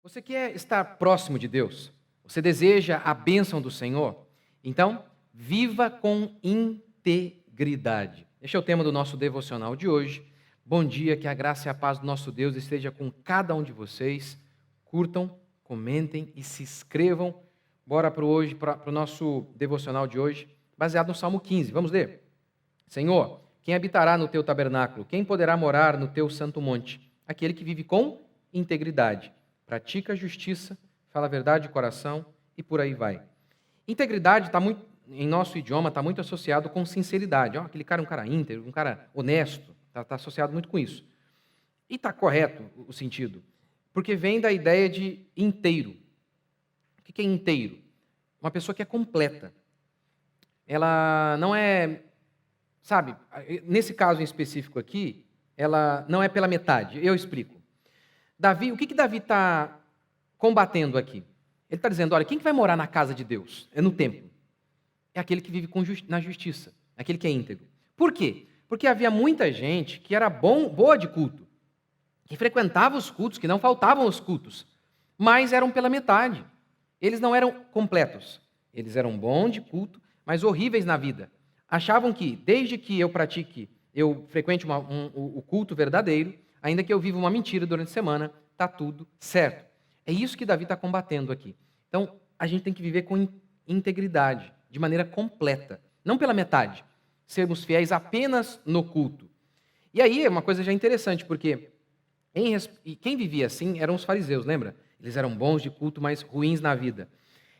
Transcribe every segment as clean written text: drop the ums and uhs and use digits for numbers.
Você quer estar próximo de Deus? Você deseja a bênção do Senhor? Então, viva com integridade. Este é o tema do nosso devocional de hoje. Bom dia, que a graça e a paz do nosso Deus esteja com cada um de vocês. Curtam, comentem e se inscrevam. Bora para o nosso devocional de hoje, baseado no Salmo 15. Vamos ler. Senhor, quem habitará no teu tabernáculo? Quem poderá morar no teu santo monte? Aquele que vive com integridade, pratica a justiça, fala a verdade de coração e por aí vai. Integridade em nosso idioma está muito associado com sinceridade. Aquele cara é um cara íntegro, um cara honesto, está associado muito com isso. E está correto o sentido, porque vem da ideia de inteiro. O que é inteiro? Uma pessoa que é completa. Ela não é, sabe, nesse caso em específico aqui, ela não é pela metade. Eu explico. O que Davi está combatendo aqui? Ele está dizendo, olha, quem que vai morar na casa de Deus? É no templo. É aquele que vive na justiça, aquele que é íntegro. Por quê? Porque havia muita gente que era boa de culto, que frequentava os cultos, que não faltavam os cultos, mas eram pela metade. Eles não eram completos. Eles eram bons de culto, mas horríveis na vida. Achavam que, desde que eu frequente o culto verdadeiro, ainda que eu viva uma mentira durante a semana, está tudo certo. É isso que Davi está combatendo aqui. Então, a gente tem que viver com integridade, de maneira completa, não pela metade, sermos fiéis apenas no culto. E aí é uma coisa já interessante, porque quem vivia assim eram os fariseus, lembra? Eles eram bons de culto, mas ruins na vida.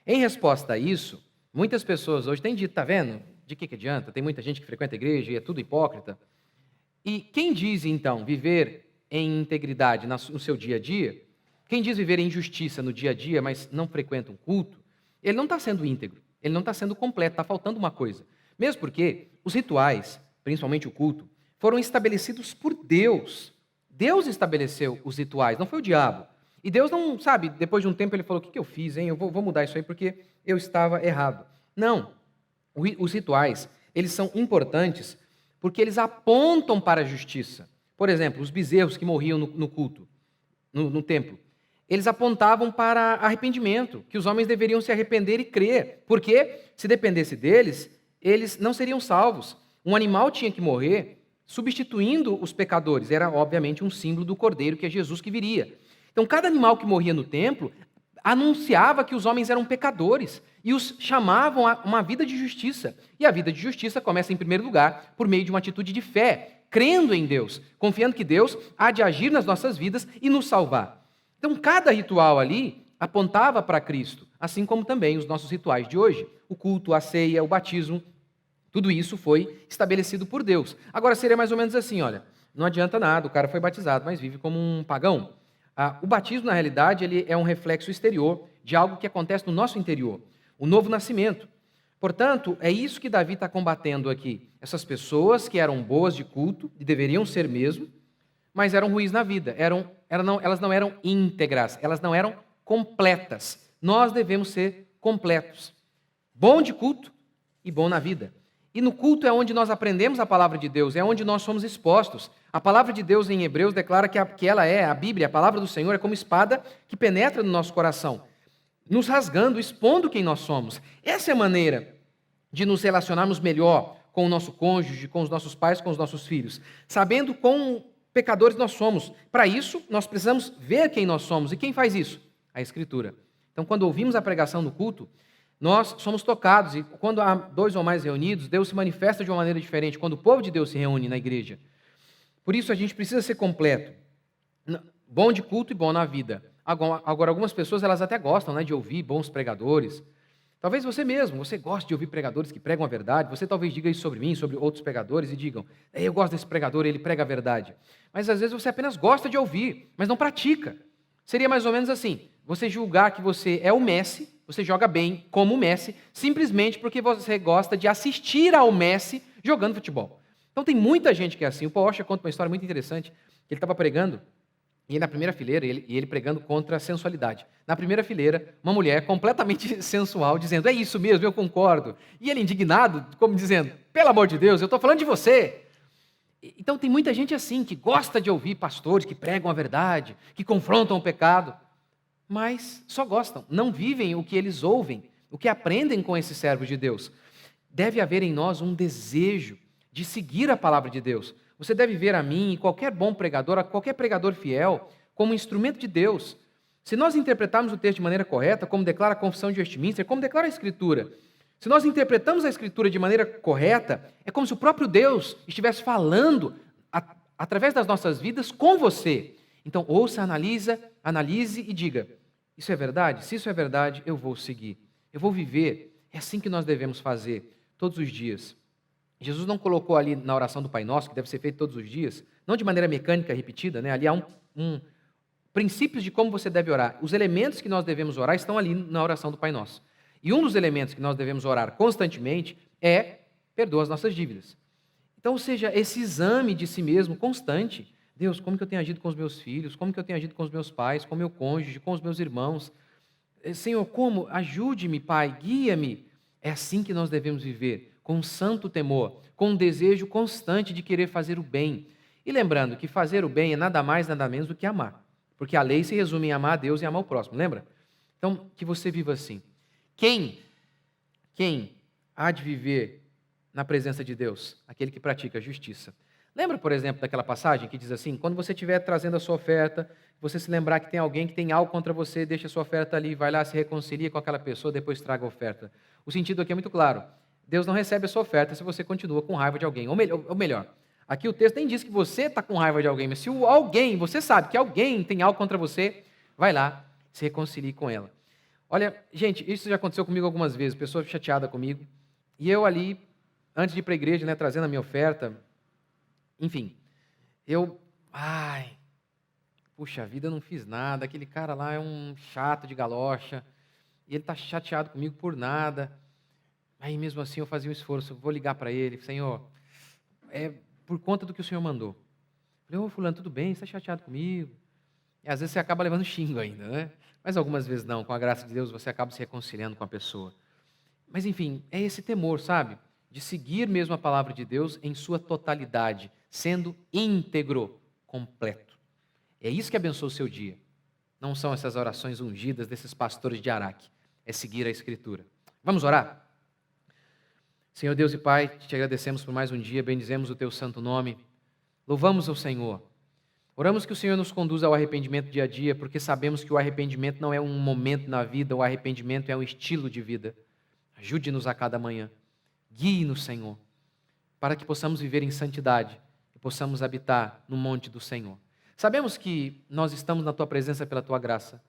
Em resposta a isso, muitas pessoas hoje têm dito, tá vendo? De que adianta? Tem muita gente que frequenta a igreja e é tudo hipócrita. E quem diz, então, viver em integridade no seu dia a dia, quem diz viver em justiça no dia a dia, mas não frequenta um culto, ele não está sendo íntegro, ele não está sendo completo, está faltando uma coisa. Mesmo porque os rituais, principalmente o culto, foram estabelecidos por Deus. Deus estabeleceu os rituais, não foi o diabo. E Deus não, sabe, depois de um tempo ele falou, o que eu fiz, hein? Eu vou mudar isso aí porque eu estava errado. Não, os rituais, eles são importantes porque eles apontam para a justiça. Por exemplo, os bezerros que morriam no culto, no templo, eles apontavam para arrependimento, que os homens deveriam se arrepender e crer, porque se dependesse deles, eles não seriam salvos. Um animal tinha que morrer substituindo os pecadores, era obviamente um símbolo do Cordeiro, que é Jesus que viria. Então, cada animal que morria no templo anunciava que os homens eram pecadores e os chamavam a uma vida de justiça. E a vida de justiça começa, em primeiro lugar, por meio de uma atitude de fé, crendo em Deus, confiando que Deus há de agir nas nossas vidas e nos salvar. Então, cada ritual ali apontava para Cristo, assim como também os nossos rituais de hoje, o culto, a ceia, o batismo, tudo isso foi estabelecido por Deus. Agora, seria mais ou menos assim, olha, não adianta nada, o cara foi batizado, mas vive como um pagão. O batismo, na realidade, ele é um reflexo exterior de algo que acontece no nosso interior, o novo nascimento. Portanto, é isso que Davi está combatendo aqui. Essas pessoas que eram boas de culto, e deveriam ser mesmo, mas eram ruins na vida, elas não eram íntegras, elas não eram completas. Nós devemos ser completos. Bom de culto e bom na vida. E no culto é onde nós aprendemos a palavra de Deus, é onde nós somos expostos. A palavra de Deus em Hebreus declara que ela é, a Bíblia, a palavra do Senhor, é como espada que penetra no nosso coração, nos rasgando, expondo quem nós somos. Essa é a maneira de nos relacionarmos melhor com o nosso cônjuge, com os nossos pais, com os nossos filhos, sabendo quão pecadores nós somos. Para isso, nós precisamos ver quem nós somos. E quem faz isso? A Escritura. Então, quando ouvimos a pregação no culto, nós somos tocados, e quando há dois ou mais reunidos, Deus se manifesta de uma maneira diferente, quando o povo de Deus se reúne na igreja. Por isso, a gente precisa ser completo. Bom de culto e bom na vida. Agora algumas pessoas, elas até gostam, de ouvir bons pregadores. Talvez você mesmo, você goste de ouvir pregadores que pregam a verdade, você talvez diga isso sobre mim, sobre outros pregadores, e digam, eu gosto desse pregador, ele prega a verdade. Mas às vezes você apenas gosta de ouvir, mas não pratica. Seria mais ou menos assim, você julgar que você é o Messi, você joga bem como o Messi, simplesmente porque você gosta de assistir ao Messi jogando futebol. Então tem muita gente que é assim. O Paul Washer conta uma história muito interessante, que ele estava pregando, e na primeira fileira, ele pregando contra a sensualidade. Na primeira fileira, uma mulher completamente sensual, dizendo, é isso mesmo, eu concordo. E ele indignado, como dizendo, pelo amor de Deus, eu estou falando de você. Então tem muita gente assim, que gosta de ouvir pastores que pregam a verdade, que confrontam o pecado. mas só gostam, não vivem o que eles ouvem, o que aprendem com esses servos de Deus. Deve haver em nós um desejo de seguir a palavra de Deus. Você deve ver a mim e qualquer bom pregador, a qualquer pregador fiel, como instrumento de Deus. Se nós interpretarmos o texto de maneira correta, como declara a Confissão de Westminster, como declara a Escritura, se nós interpretamos a Escritura de maneira correta, é como se o próprio Deus estivesse falando através das nossas vidas com você. Então, ouça, analise e diga: isso é verdade? Se isso é verdade, eu vou seguir. Eu vou viver. É assim que nós devemos fazer todos os dias. Jesus não colocou ali na oração do Pai Nosso, que deve ser feito todos os dias, não de maneira mecânica, repetida, né? Ali há princípios de como você deve orar. Os elementos que nós devemos orar estão ali na oração do Pai Nosso. E um dos elementos que nós devemos orar constantemente é: perdoa as nossas dívidas. Então, ou seja, esse exame de si mesmo constante. Deus, como que eu tenho agido com os meus filhos? Como que eu tenho agido com os meus pais, com o meu cônjuge, com os meus irmãos? Senhor, como? Ajude-me, Pai, guia-me. É assim que nós devemos viver, com um santo temor, com um desejo constante de querer fazer o bem. E lembrando que fazer o bem é nada mais, nada menos do que amar. Porque a lei se resume em amar a Deus e amar o próximo, lembra? Então, que você viva assim. Quem há de viver na presença de Deus? Aquele que pratica a justiça. Lembra, por exemplo, daquela passagem que diz assim: quando você estiver trazendo a sua oferta, você se lembrar que tem alguém que tem algo contra você, deixa a sua oferta ali, vai lá, se reconcilia com aquela pessoa, depois traga a oferta. O sentido aqui é muito claro. Deus não recebe a sua oferta se você continua com raiva de alguém. Ou melhor, aqui o texto nem diz que você está com raiva de alguém, mas se alguém, você sabe que alguém tem algo contra você, vai lá, se reconcilie com ela. Olha, gente, isso já aconteceu comigo algumas vezes, pessoa chateada comigo, e eu ali, antes de ir para a igreja, né, trazendo a minha oferta, enfim, puxa vida, eu não fiz nada, aquele cara lá é um chato de galocha, e ele está chateado comigo por nada. Aí mesmo assim eu fazia um esforço, vou ligar para ele: Senhor, é por conta do que o Senhor mandou. Eu falei: fulano, tudo bem, você está chateado comigo? E às vezes você acaba levando xingo ainda, né? Mas algumas vezes não, com a graça de Deus você acaba se reconciliando com a pessoa. Mas enfim, é esse temor, sabe? De seguir mesmo a palavra de Deus em sua totalidade, sendo íntegro, completo. É isso que abençoa o seu dia. Não são essas orações ungidas desses pastores de Araque. É seguir a Escritura. Vamos orar? Senhor Deus e Pai, te agradecemos por mais um dia, bendizemos o teu santo nome. Louvamos ao Senhor. Oramos que o Senhor nos conduza ao arrependimento dia a dia, porque sabemos que o arrependimento não é um momento na vida, o arrependimento é um estilo de vida. Ajude-nos a cada manhã. Guie-nos, Senhor, para que possamos viver em santidade e possamos habitar no monte do Senhor. Sabemos que nós estamos na Tua presença pela Tua graça,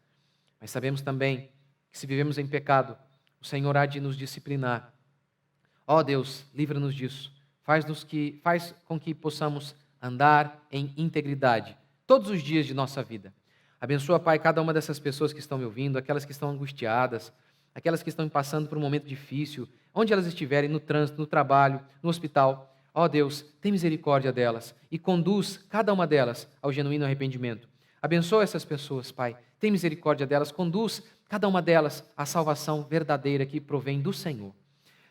mas sabemos também que se vivemos em pecado, o Senhor há de nos disciplinar. Ó Deus, livra-nos disso. Faz com que possamos andar em integridade todos os dias de nossa vida. Abençoa, Pai, cada uma dessas pessoas que estão me ouvindo, aquelas que estão angustiadas, aquelas que estão passando por um momento difícil, onde elas estiverem, no trânsito, no trabalho, no hospital. Ó Deus, tem misericórdia delas e conduz cada uma delas ao genuíno arrependimento. Abençoa essas pessoas, Pai, tem misericórdia delas, conduz cada uma delas à salvação verdadeira que provém do Senhor.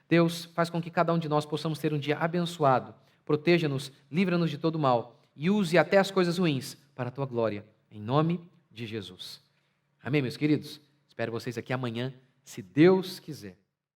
Deus, faz com que cada um de nós possamos ter um dia abençoado. Proteja-nos, livra-nos de todo mal e use até as coisas ruins para a Tua glória, em nome de Jesus. Amém, meus queridos? Espero vocês aqui amanhã, se Deus quiser.